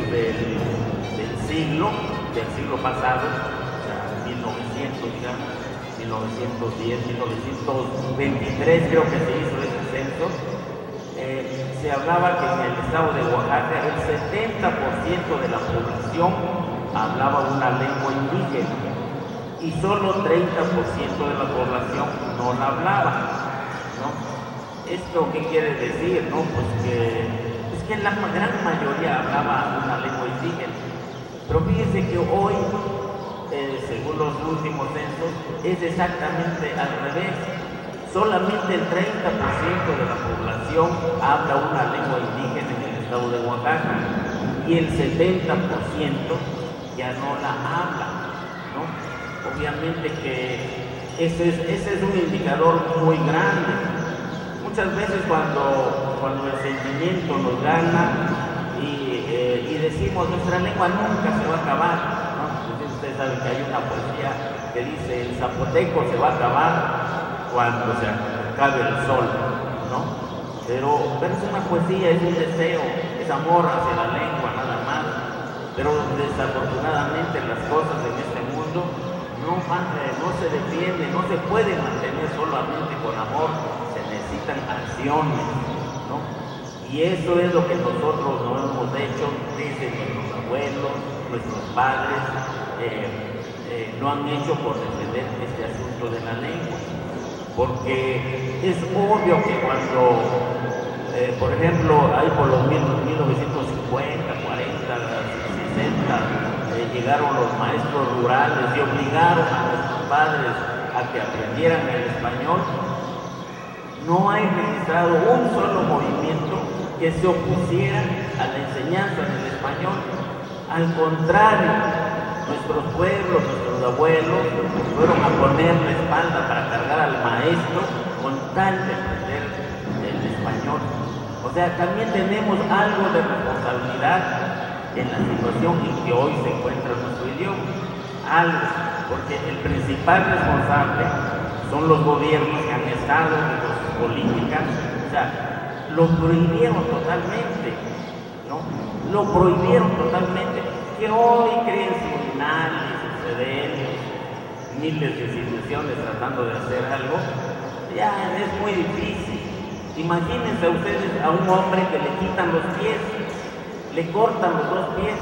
principios del siglo pasado, o sea, 1900, digamos, 1910, 1923 creo que se hizo ese censo. Se hablaba que en el estado de Oaxaca el 70% de la población hablaba una lengua indígena y solo 30% de la población no la hablaba, ¿no? ¿Esto qué quiere decir? ¿No? Pues que la gran mayoría hablaba una lengua indígena. Pero fíjense que hoy, según los últimos censos, es exactamente al revés. Solamente el 30% de la población habla una lengua indígena en el estado de Oaxaca y el 70% ya no la habla, ¿no? Obviamente que ese es un indicador muy grande. Muchas veces cuando el sentimiento nos gana y decimos nuestra lengua nunca se va a acabar, ¿no? Entonces ustedes saben que hay una poesía que dice el zapoteco se va a acabar cuando se acabe el sol, ¿no? Pero es una poesía, es un deseo, es amor hacia la lengua nada más. Pero desafortunadamente las cosas en este mundo no se defienden, no se pueden mantener solamente con amor, se necesitan acciones, ¿no? Y eso es lo que nosotros no hemos hecho desde nuestros abuelos, nuestros padres, no han hecho por defender este asunto de la lengua. Porque es obvio que cuando, por ejemplo, ahí por los 1950, 40, 60, llegaron los maestros rurales y obligaron a nuestros padres a que aprendieran el español, no hay registrado un solo movimiento que se opusiera a la enseñanza del español. Al contrario, nuestros pueblos, nuestros abuelos fueron a poner la espalda para cargar al maestro con tal de aprender el español. O sea, también tenemos algo de responsabilidad en la situación en que hoy se encuentra nuestro idioma. Algo, porque el principal responsable son los gobiernos que han estado en sus políticas, o sea, lo prohibieron totalmente, ¿no? Lo prohibieron totalmente. Que hoy creen seminarios, CDN, miles de instituciones tratando de hacer algo, ya es muy difícil. Imagínense ustedes a un hombre que le quitan los pies, le cortan los dos pies.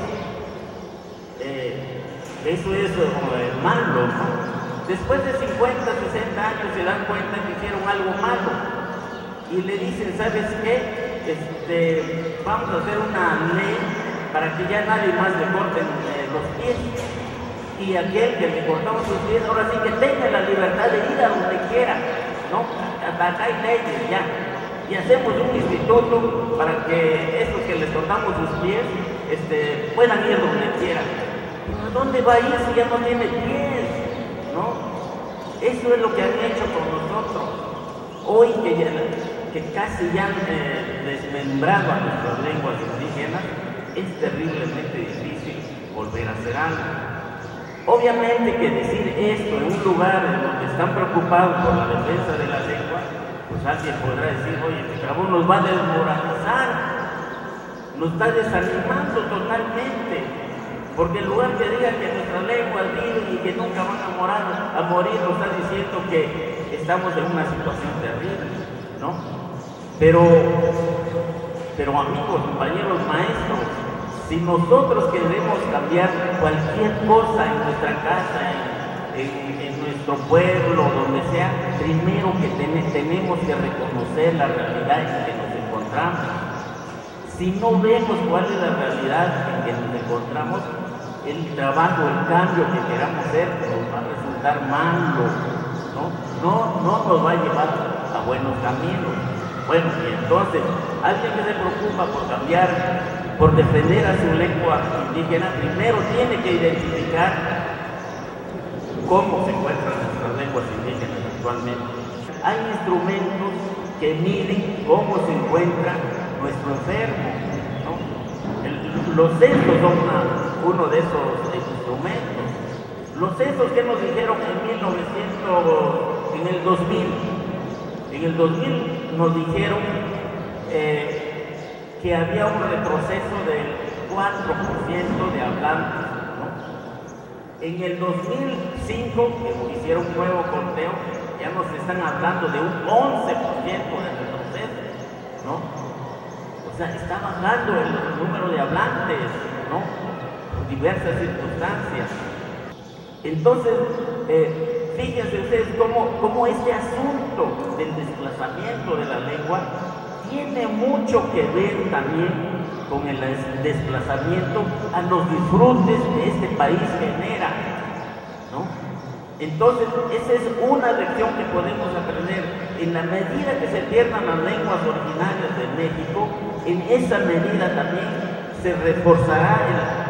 Eso es malo, ¿no? Después de 50, 60 años se dan cuenta que hicieron algo malo y le dicen, ¿sabes qué? Vamos a hacer una ley para que ya nadie más le corten los pies. Y aquel que le cortamos sus pies, ahora sí que tenga la libertad de ir a donde quiera, ¿no? Hasta acá hay leyes ya. Y hacemos un instituto para que estos que les cortamos sus pies puedan ir donde quieran. ¿A dónde va a ir si ya no tiene pies? ¿No? Eso es lo que han hecho con nosotros. Hoy que casi ya han desmembrado a nuestras lenguas indígenas, es terriblemente difícil volver a hacer algo. Obviamente que decir esto en un lugar en donde están preocupados por la defensa de la lengua, pues alguien podrá decir, oye, este cabrón nos va a desmoralizar, nos está desanimando totalmente, porque en lugar que diga que nuestra lengua vive y que nunca van a morir, nos está diciendo que estamos en una situación terrible, ¿no? Pero amigos, compañeros, maestros, si nosotros queremos cambiar cualquier cosa en nuestra casa, en nuestro pueblo, donde sea, primero que tenemos que reconocer la realidad en que nos encontramos. Si no vemos cuál es la realidad en que nos encontramos, el trabajo, el cambio que queramos hacer nos va a resultar malo, ¿no? No nos va a llevar a buenos caminos. Bueno, y entonces, alguien que se preocupa por cambiar, por defender a su lengua indígena, primero tiene que identificar cómo se encuentran nuestras lenguas indígenas actualmente. Hay instrumentos que miden cómo se encuentra nuestro enfermo, ¿no? Los censos son uno de esos instrumentos. Los censos que nos dijeron en el 2000. En el 2000 nos dijeron que había un retroceso del 4% de hablantes, ¿no? En el 2005, que hicieron un nuevo conteo, ya nos están hablando de un 11% de retroceso, ¿no? O sea, está bajando el número de hablantes, ¿no? Por diversas circunstancias. Entonces, fíjense ustedes cómo este asunto del desplazamiento de la lengua tiene mucho que ver también con el desplazamiento a los disfrutes que este país genera, ¿no? Entonces, esa es una lección que podemos aprender. En la medida que se pierdan las lenguas originarias de México, en esa medida también se reforzará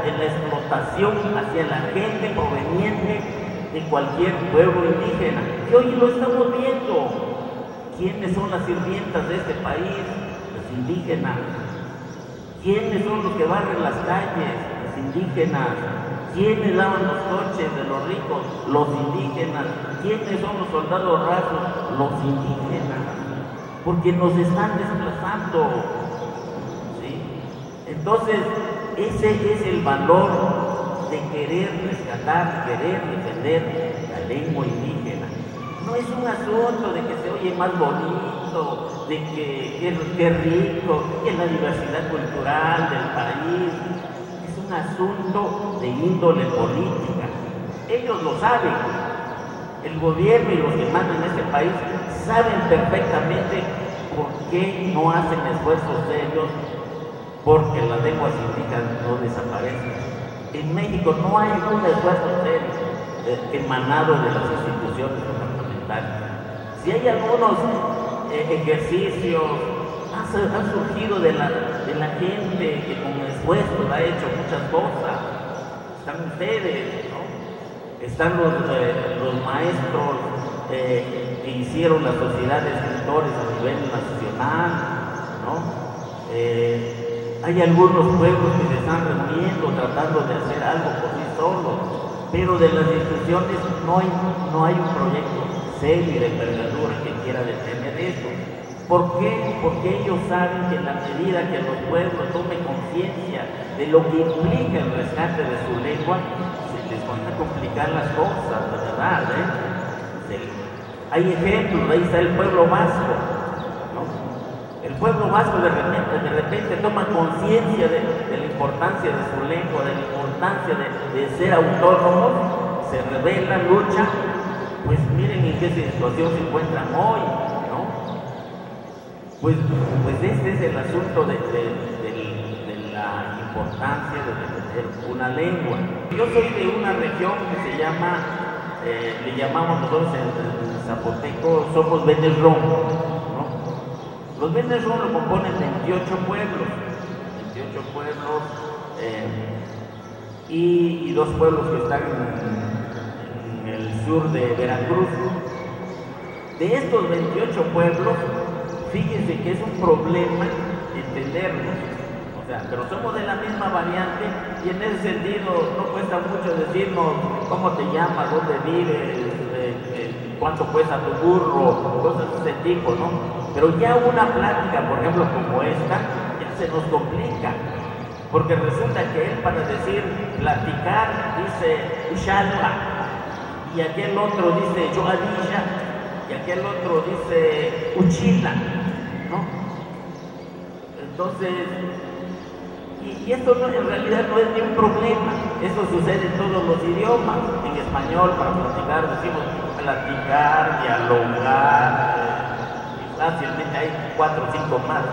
en la explotación hacia la gente proveniente de cualquier pueblo indígena. Y hoy lo estamos viendo. ¿Quiénes son las sirvientas de este país? Los indígenas. ¿Quiénes son los que barren las calles? Los indígenas. ¿Quiénes lavan los coches de los ricos? Los indígenas. ¿Quiénes son los soldados rasos? Los indígenas. Porque nos están desplazando, ¿sí? Entonces, ese es el valor de querer rescatar, querer defender la lengua indígena. No es un asunto de que se oye más bonito, de que rico, que la diversidad cultural del país. Es un asunto de índole política. Ellos lo saben. El gobierno y los que mandan en este país saben perfectamente por qué no hacen esfuerzos serios porque las lenguas indígenas no desaparecen. En México no hay un esfuerzo serio emanado de las instituciones gubernamentales. Si hay algunos ejercicios, han surgido de la gente que con esfuerzo ha hecho muchas cosas. Están ustedes, ¿no? Están los maestros que hicieron la sociedad de escritores a nivel nacional, ¿no? Hay algunos pueblos que se están reuniendo tratando de hacer algo por sí solos, pero de las instituciones no hay un proyecto serio y de envergadura que quiera detener esto. ¿Por qué? Porque ellos saben que en la medida que los pueblos tomen conciencia de lo que implica el rescate de su lengua, se les van a complicar las cosas, de verdad, ¿eh? Hay ejemplos, ahí está el pueblo vasco, ¿no? El pueblo vasco de repente toma conciencia de la importancia de su lengua, de la importancia de ser autónomos, se rebela, lucha. Pues miren en qué situación se encuentran hoy, ¿no? Pues este es el asunto de la importancia de defender una lengua. Yo soy de una región que se llama, le llamamos nosotros en zapoteco, somos Benesrón, ¿no? Los Benesrón lo componen 28 pueblos, y dos pueblos que están en el sur de Veracruz. De estos 28 pueblos, fíjense que es un problema entenderlos, o sea, pero somos de la misma variante y en ese sentido no cuesta mucho decirnos cómo te llamas, dónde vives, cuánto cuesta tu burro, cosas de ese tipo, ¿no? Pero ya una plática, por ejemplo, como esta, ya se nos complica, porque resulta que él para decir platicar dice Ushalpa, y aquel otro dice Yoadilla, y aquel otro dice Uchila, ¿no? Entonces, y esto no, en realidad no es ni un problema, esto sucede en todos los idiomas. En español para platicar decimos platicar, dialogar, y fácilmente hay 4 o 5 más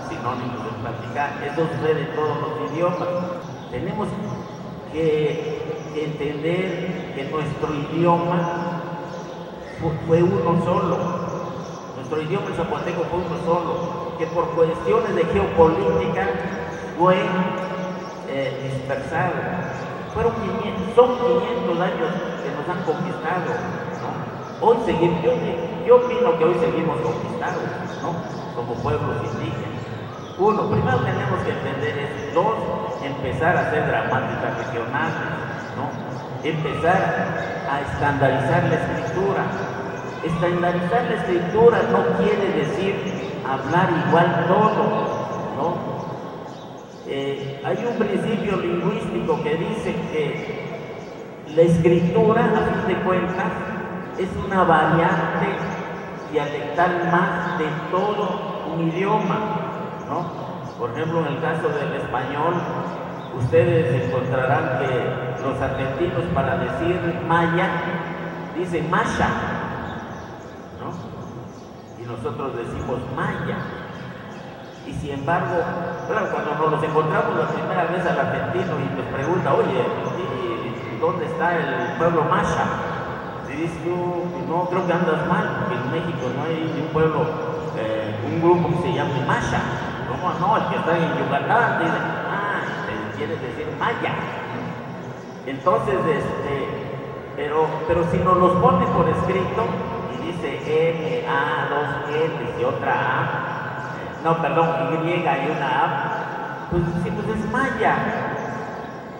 sinónimos de platicar. Eso sucede en todos los idiomas. Tenemos que entender que nuestro idioma fue uno solo. Nuestro idioma el zapoteco fue uno solo, que por cuestiones de geopolítica fue dispersado. Son 500 años que nos han conquistado, ¿no? Hoy seguimos, yo opino que hoy seguimos conquistados, ¿no? Como pueblos indígenas. Uno, primero tenemos que entender eso. Dos, empezar a hacer dramáticas regionales, ¿no? Empezar a estandarizar la escritura. Estandarizar la escritura no quiere decir hablar igual todo, ¿no? Hay un principio lingüístico que dice que la escritura, a fin de cuentas, es una variante dialectal más de todo un idioma, ¿no? Por ejemplo, en el caso del español, ustedes encontrarán que los argentinos para decir maya dicen maya, ¿no? Y nosotros decimos maya. Y sin embargo, claro, cuando nos los encontramos la primera vez al argentino y nos pregunta, oye, ¿dónde está el pueblo maya? Y dices tú, no, creo que andas mal, porque en México no hay un pueblo, un grupo que se llame maya. ¿Cómo no? El que está en Yucatán dice, quiere decir maya. Entonces, pero si nos los pone por escrito y dice M, A, dos L y otra A, no, perdón, Y y una A, pues sí, pues es maya.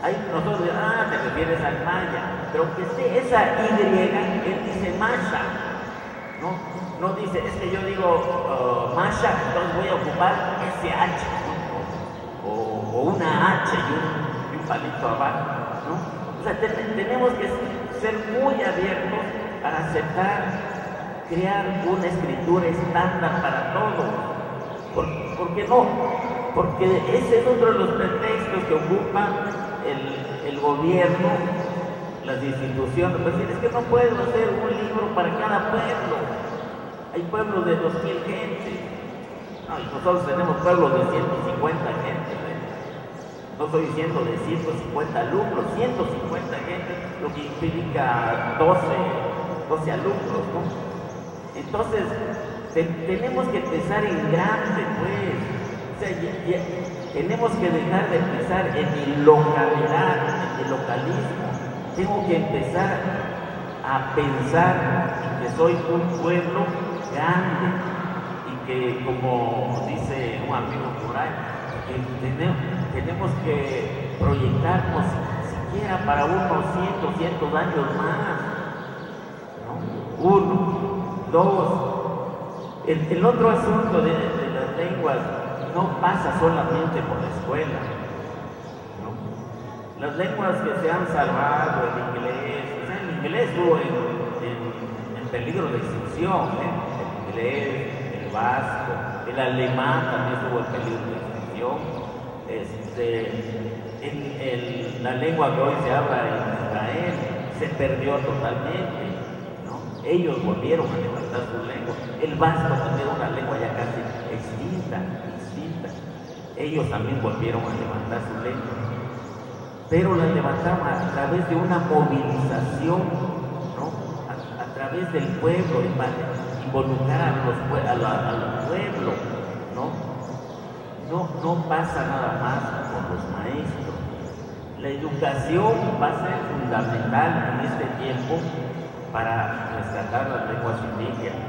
Ahí nosotros decimos, te refieres al maya, pero que esté esa Y, él dice maya, ¿no? No dice, es que yo digo maya, entonces voy a ocupar SH, ¿no? o una H y un palito abajo, ¿no? O sea, tenemos que ser muy abiertos para aceptar, crear una escritura estándar para todos. ¿Por qué no? Porque ese es otro de los pretextos que ocupa el gobierno, las instituciones. Pues es que no puedo hacer un libro para cada pueblo. Hay pueblos de 2000 gente. No, y nosotros tenemos pueblos de 150 gente. No estoy diciendo de 150 alumnos, 150 gente, lo que implica 12 alumnos, ¿no? Entonces, tenemos que empezar en grande, pues. O sea, tenemos que dejar de pensar en mi localidad, en el localismo. Tengo que empezar a pensar que soy un pueblo grande y que, como dice un amigo por ahí, que tenemos que proyectarnos siquiera para unos 100 años más, ¿no? 1, 2. El otro asunto de las lenguas no pasa solamente por la escuela, ¿no? Las lenguas que se han salvado, el inglés, o sea, el inglés estuvo en peligro de extinción, el inglés, el vasco, el alemán también estuvo en peligro de extinción. La lengua que hoy se habla en Israel se perdió totalmente, ¿no? Ellos volvieron a levantar su lengua. El vasco también era una lengua ya casi extinta. Ellos también volvieron a levantar su lengua, pero la levantaron a través de una movilización, ¿no? A través del pueblo, involucrar al pueblo, ¿no? No pasa nada más con los maestros. La educación va a ser fundamental en este tiempo para rescatar las lenguas indígenas,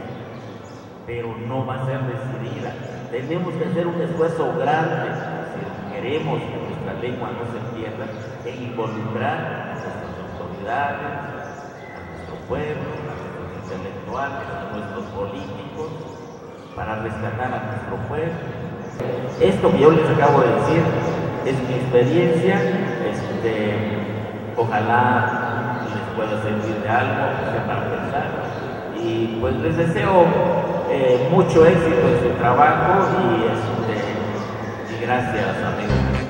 pero no va a ser decidida. Tenemos que hacer un esfuerzo grande si queremos que nuestra lengua no se pierda, e involucrar a nuestras autoridades, a nuestro pueblo, a nuestros intelectuales, a nuestros políticos, para rescatar a nuestro pueblo. Esto que yo les acabo de decir es mi experiencia, ojalá les pueda servir de algo, sea para pensar, y pues les deseo mucho éxito en su trabajo y gracias, amigos.